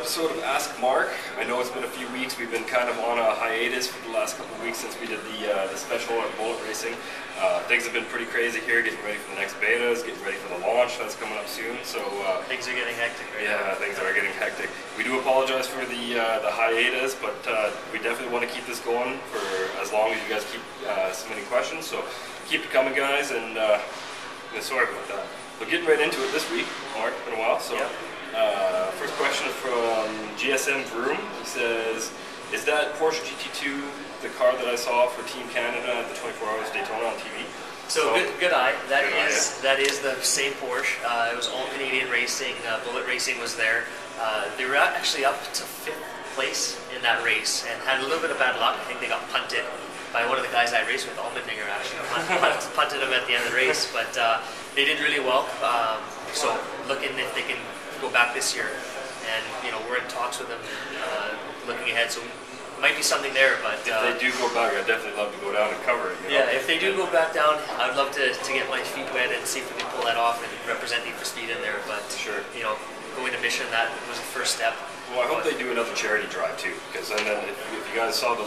episode of Ask Marc. I know it's been a few weeks. We've been kind of on a hiatus for the last couple of weeks since we did the special on bullet racing. Things have been pretty crazy here, getting ready for the next betas, getting ready for the launch that's coming up soon. So things are getting hectic right now. Yeah, things are getting hectic. We do apologize for the hiatus, but we definitely want to keep this going for as long as you guys keep submitting questions. So keep it coming, guys, and sorry about that. But getting right into it this week, Marc, it's been a while. So. First question from GSM Vroom. He says, is that Porsche GT2 the car that I saw for Team Canada at the 24 Hours Daytona on TV? So good eye. That is the same Porsche. It was all Canadian racing. Bullet Racing was there. They were actually up to 5th place in that race and had a little bit of bad luck. I think they got punted by one of the guys I raced with, Almendinger, actually. Punted him at the end of the race, but they did really well. So looking if they can go back this year, and we're in talks with them, looking ahead. So might be something there. But if they do go back, I'd definitely love to go down and cover it. Yeah, if they do go back down, I'd love to get my feet wet and see if we can pull that off and represent Need for Speed in there. But sure, going to Mission, that was the first step. Well, I hope they do another charity drive too, because then if you guys saw the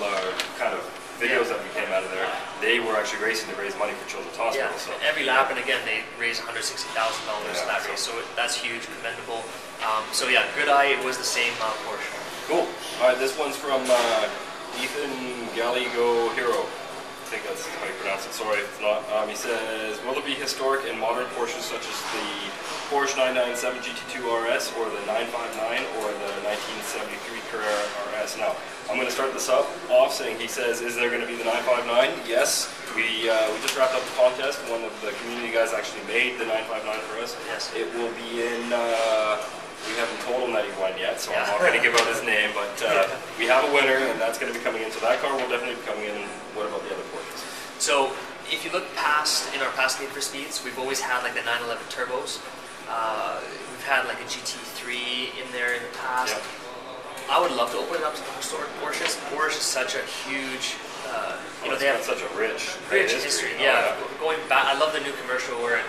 kind of videos that we came out of there, they were actually racing to raise money for Children's Hospital. Yeah, so every lap, and again, they raised $160,000 in that race, so that's huge, commendable. So yeah, good eye, it was the same Porsche. Cool. All right, this one's from Ethan Gallego Hero. I think that's how you pronounce it, sorry if it's not. He says, will there be historic and modern Porsches such as the Porsche 997 GT2 RS or the 959 or the 1973 Carrera RS? Now, I'm going to start this off saying, he says, is there going to be the 959? Yes. We just wrapped up the contest. One of the community guys actually made the 959 for us. Yes. It will be in, we haven't told him that he won yet, so I'm not going to give out his name, but we have a winner, and that's going to be coming in. So that car will definitely be coming in. What about the other Porsches? So if you look in our past Need for Speeds, we've always had like the 911 turbos. We've had like a GT3 in there in the past. Yep. I would love to open it up to the historic Porsches. Porsche is such a huge, they have such a rich history. Yeah, going back, I love the new commercial where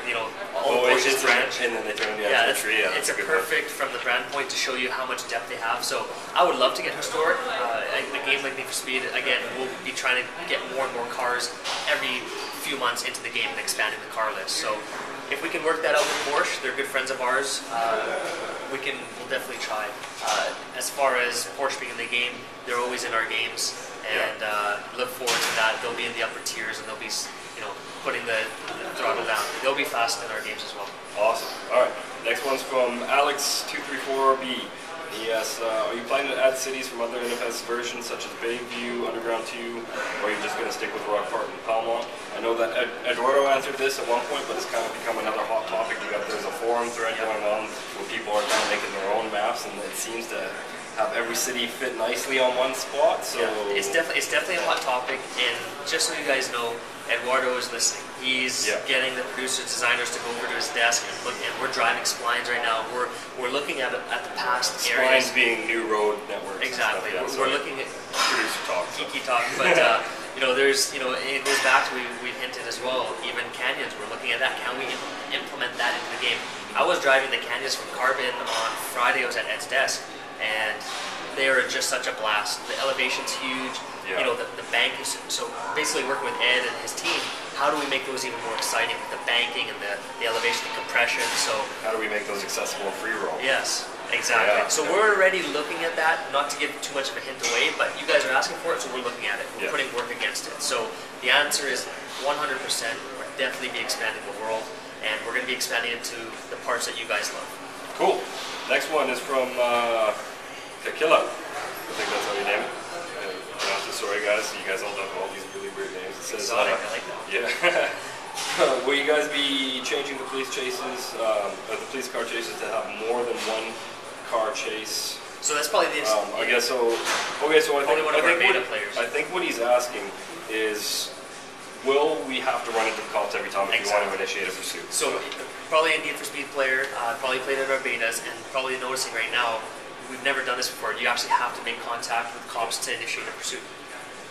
all the Porsches brand, and then they turn the tree. Yeah, it's a perfect from the brand point to show you how much depth they have. So I would love to get historic. A game like Need for Speed, again, we'll be trying to get more and more cars every few months into the game and expanding the car list. So if we can work that out with Porsche, they're good friends of ours. We'll definitely try. As far as Porsche being in the game, they're always in our games, and look forward to that. They'll be in the upper tiers, and they'll be, putting the throttle down. They'll be fast in our games as well. Awesome. All right. Next one's from Alex234B. He asks, are you planning to add cities from other NFS versions such as Bayview, Underground 2, or are you just going to stick with Rock Park and Palmont? I know that Eduardo answered this at one point, but it's kind of become another hot topic. There's a forum thread going on where people are kind of making their own maps, and it seems to have every city fit nicely on one spot. So it's definitely a hot topic, and just so you guys know, Eduardo is listening. He's getting the producers, designers to go over to his desk and look. And we're driving splines right now. We're looking at the past areas. Splines being new road networks. Exactly. We're looking at producer talk. Geeky talk, but there's it goes back to we've hinted as well. Even canyons, we're looking at that. Can we implement that into the game? I was driving the canyons from Carbon on Friday. I was at Ed's desk, and they are just such a blast. The elevation's huge. Yeah. The bank is, so basically working with Ed and his team, how do we make those even more exciting with the banking and the elevation and compression? So how do we make those accessible free roll? Yes, exactly. Yeah. So we're already looking at that, not to give too much of a hint away, but you guys are asking for it, so we're looking at it. We're putting work against it. So the answer is 100%. We're definitely be expanding the world, and we're going to be expanding it to the parts that you guys love. Cool. Next one is from Kakilla. I think that's how you name it. Sorry guys, you guys all have all these really weird names. It says, exotic, I like that. Yeah. Will you guys be changing the police chases, the police car chases to have more than one car chase? So that's probably the I guess so. Okay, so I think what he's asking is, will we have to run into the cops every time if you want to initiate a pursuit? So probably a Need for Speed player, probably played at our betas, and probably noticing right now, we've never done this before. You actually have to make contact with cops to initiate a pursuit.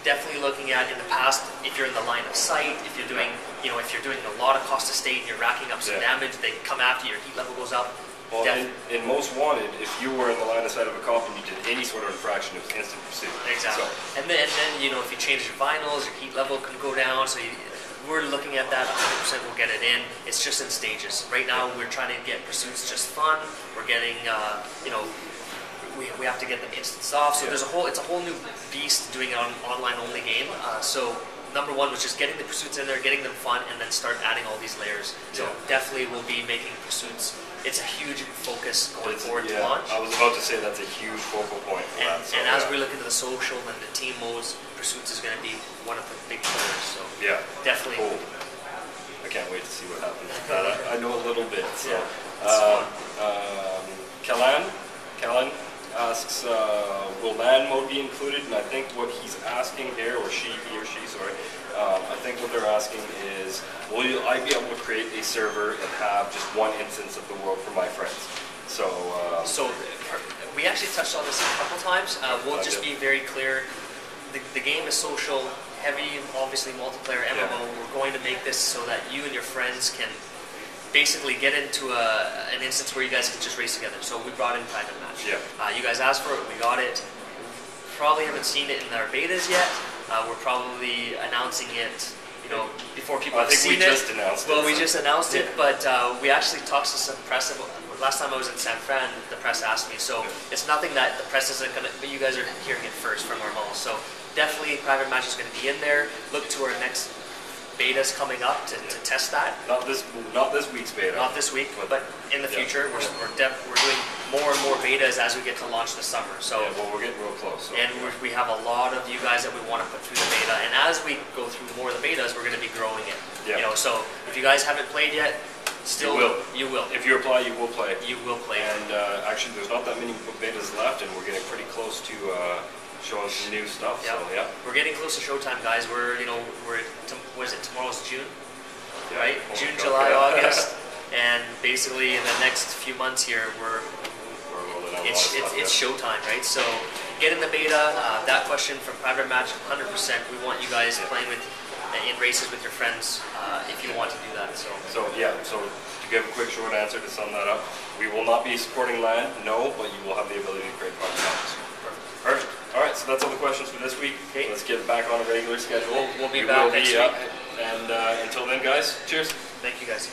Definitely looking at in the past, if you're in the line of sight, if you're doing, if you're doing a lot of cost to state and you're racking up some damage, they come after you, your heat level goes up. Well, in Most Wanted, if you were in the line of sight of a cop and you did any sort of infraction, it was instant pursuit. Exactly. So. And then you know, if you change your vinyls, your heat level can go down. So we're looking at that. 100% we'll get it in. It's just in stages. Right now, we're trying to get pursuits just fun. We're getting, you know, we have to get them instanced off. So it's a whole new beast doing an online only game. So number one was just getting the pursuits in there, getting them fun, and then start adding all these layers. So definitely we'll be making pursuits. It's a huge focus going forward to launch. I was about to say that's a huge focal point for that. So, and as we look into the social and the team modes, pursuits is going to be one of the big pillars. So yeah, definitely. Cool. I can't wait to see what happens with that. I know a little bit. So. Callan asks, will LAN mode be included? And I think what he's asking here, or he or she, sorry, I think what they're asking is, will I be able to create a server and have just one instance of the world for my friends? So we actually touched on this a couple times. We'll just be very clear. The game is social, heavy, obviously multiplayer MMO. We're going to make this so that you and your friends can basically get into an instance where you guys can just race together. So we brought in private match. Yeah. You guys asked for it, we got it. Probably haven't seen it in our betas yet. We're probably announcing it, you know, before people have seen it. We just announced it, but we actually talked to some press. Last time I was in San Fran, the press asked me, so it's nothing that the press isn't going to, but you guys are hearing it first from our mall. So definitely private match is going to be in there. Look to our next betas coming up to test that. Not this week's beta. Not this week, but in the future, we're doing more and more betas as we get to launch this summer. So well, we're getting real close. So. And we have a lot of you guys that we want to put through the beta, and as we go through more of the betas, we're going to be growing it. You know, so if you guys haven't played yet, still you will. If you apply, you will play. You will play. And actually, there's not that many betas left, and we're getting pretty close to showing some new stuff. Yeah. So yeah, we're getting close to showtime, guys. What is it? Tomorrow's June, right? June, July, August, and basically in the next few months here, it's showtime, right? So get in the beta. That question from Private Match, 100%. We want you guys playing in races with your friends if you want to do that. So to give a quick short answer to sum that up, we will not be supporting LAN, no, but you will have the ability to create private matches. Perfect. All right, so that's all the questions for this week. Okay. Let's get back on a regular schedule. We'll be back next week. And until then, guys, cheers. Thank you, guys.